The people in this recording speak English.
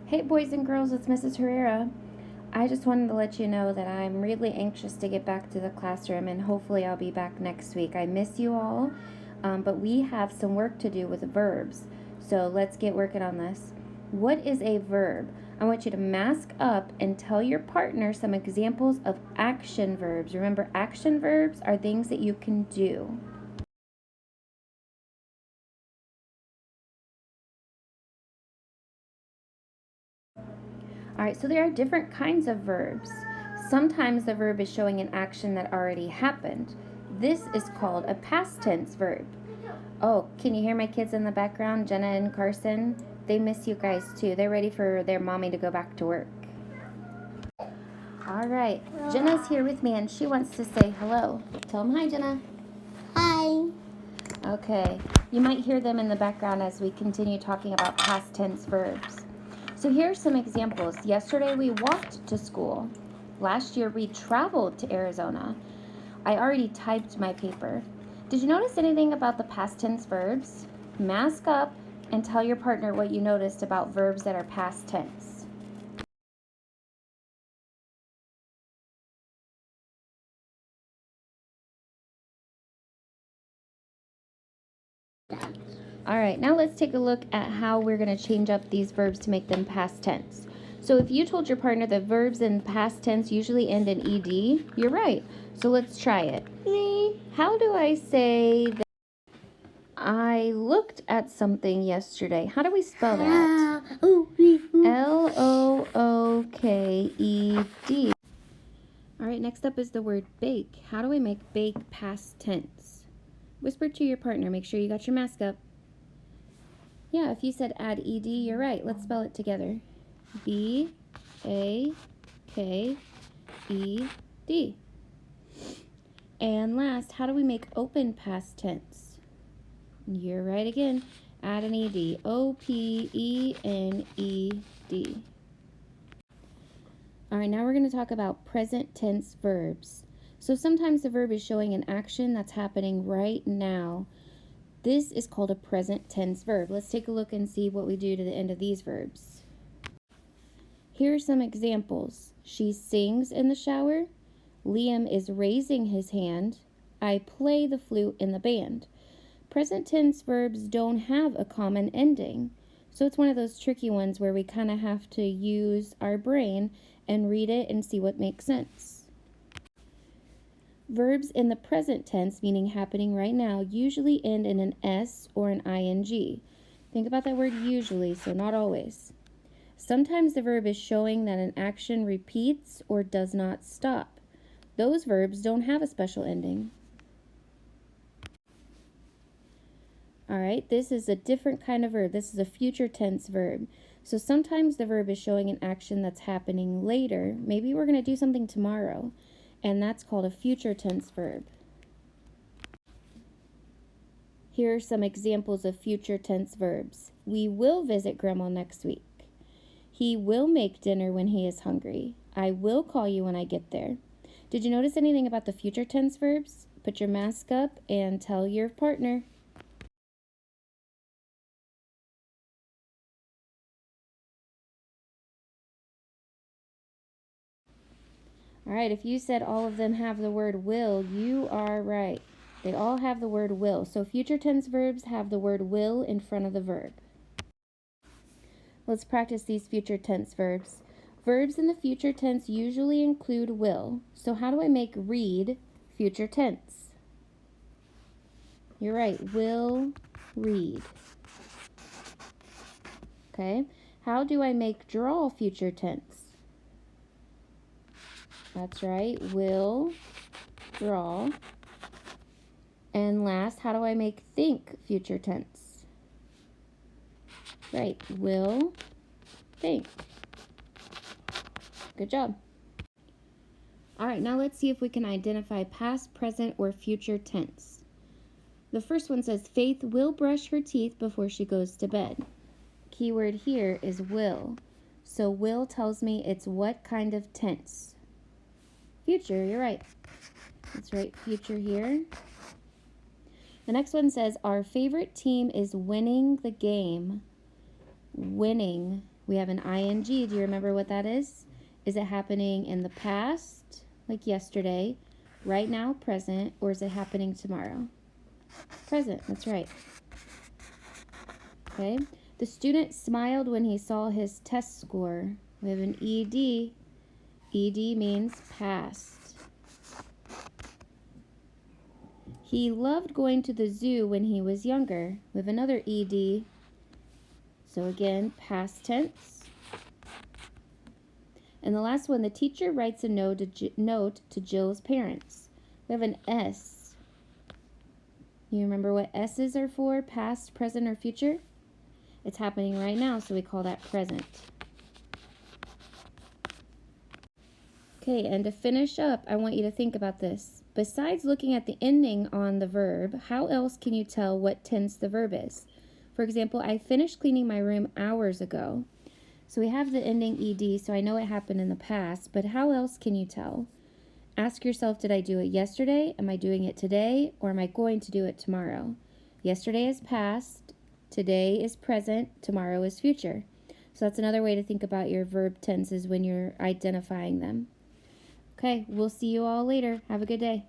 Hey boys and girls, it's Mrs. Herrera. I just wanted to let you know that I'm really anxious to get back to the classroom, and hopefully I'll be back next week. I miss you all, but we have some work to do with verbs. So let's get working on this. What is a verb? I want you to mask up and tell your partner some examples of action verbs. Remember, action verbs are things that you can do. All right, so there are different kinds of verbs. Sometimes the verb is showing an action that already happened. This is called a past tense verb. Oh, can you hear my kids in the background, Jenna and Carson? They miss you guys too. They're ready for their mommy to go back to work. All right, Jenna's here with me and she wants to say hello. Tell them hi, Jenna. Hi. Okay, you might hear them in the background as we continue talking about past tense verbs. So here are some examples. Yesterday we walked to school. Last year we traveled to Arizona. I already typed my paper. Did you notice anything about the past tense verbs? Mask up and tell your partner what you noticed about verbs that are past tense. All right, now let's take a look at how we're going to change up these verbs to make them past tense. So if you told your partner that verbs in past tense usually end in ed, you're right. So let's try it. How do I say that I looked at something yesterday? How do we spell that? Looked. All right, next up is the word bake. How do I make bake past tense? Whisper to your partner. Make sure you got your mask up. Yeah, if you said add ed, you're right. Let's spell it together. B-A-K-E-D. And last, how do we make open past tense? You're right again. Add an ed. O-P-E-N-E-D. All right, now we're going to talk about present tense verbs. So sometimes the verb is showing an action that's happening right now. This is called a present tense verb. Let's take a look and see what we do to the end of these verbs. Here are some examples. She sings in the shower. Liam is raising his hand. I play the flute in the band. Present tense verbs don't have a common ending. So it's one of those tricky ones where we kind of have to use our brain and read it and see what makes sense. Verbs in the present tense, meaning happening right now, usually end in an S or an ing. Think about that word usually, so not always. Sometimes the verb is showing that an action repeats or does not stop. Those verbs don't have a special ending. All right, this is a different kind of verb. This is a future tense verb. So sometimes the verb is showing an action that's happening later. Maybe we're going to do something tomorrow, and that's called a future tense verb. Here are some examples of future tense verbs. We will visit Grandma next week. He will make dinner when he is hungry. I will call you when I get there. Did you notice anything about the future tense verbs? Put your mask up and tell your partner. All right, if you said all of them have the word will, you are right. They all have the word will. So future tense verbs have the word will in front of the verb. Let's practice these future tense verbs. Verbs in the future tense usually include will. So how do I make read future tense? You're right, will read. Okay, how do I make draw future tense? That's right, will draw. And last, how do I make think future tense? Right, will think. Good job. All right, now let's see if we can identify past, present, or future tense. The first one says, Faith will brush her teeth before she goes to bed. Keyword here is will. So will tells me it's what kind of tense? Future, you're right. Let's write future here. The next one says, our favorite team is winning the game. Winning We have an ing. Do you remember what that is? Is it happening in the past, like yesterday, right now, present, or is it happening tomorrow? Present, that's right. Okay. The student smiled when he saw his test score. We have an ed. Ed means past. He loved going to the zoo when he was younger. We have another ed. So again, past tense. And the last one, the teacher writes a note to Jill's parents. We have an S. You remember what S's are for? Past, present, or future? It's happening right now, so we call that present. Okay, and to finish up, I want you to think about this. Besides looking at the ending on the verb, how else can you tell what tense the verb is? For example, I finished cleaning my room hours ago. So we have the ending ed, so I know it happened in the past, but how else can you tell? Ask yourself, did I do it yesterday? Am I doing it today? Or am I going to do it tomorrow? Yesterday is past, today is present, tomorrow is future. So that's another way to think about your verb tenses when you're identifying them. Okay, we'll see you all later. Have a good day.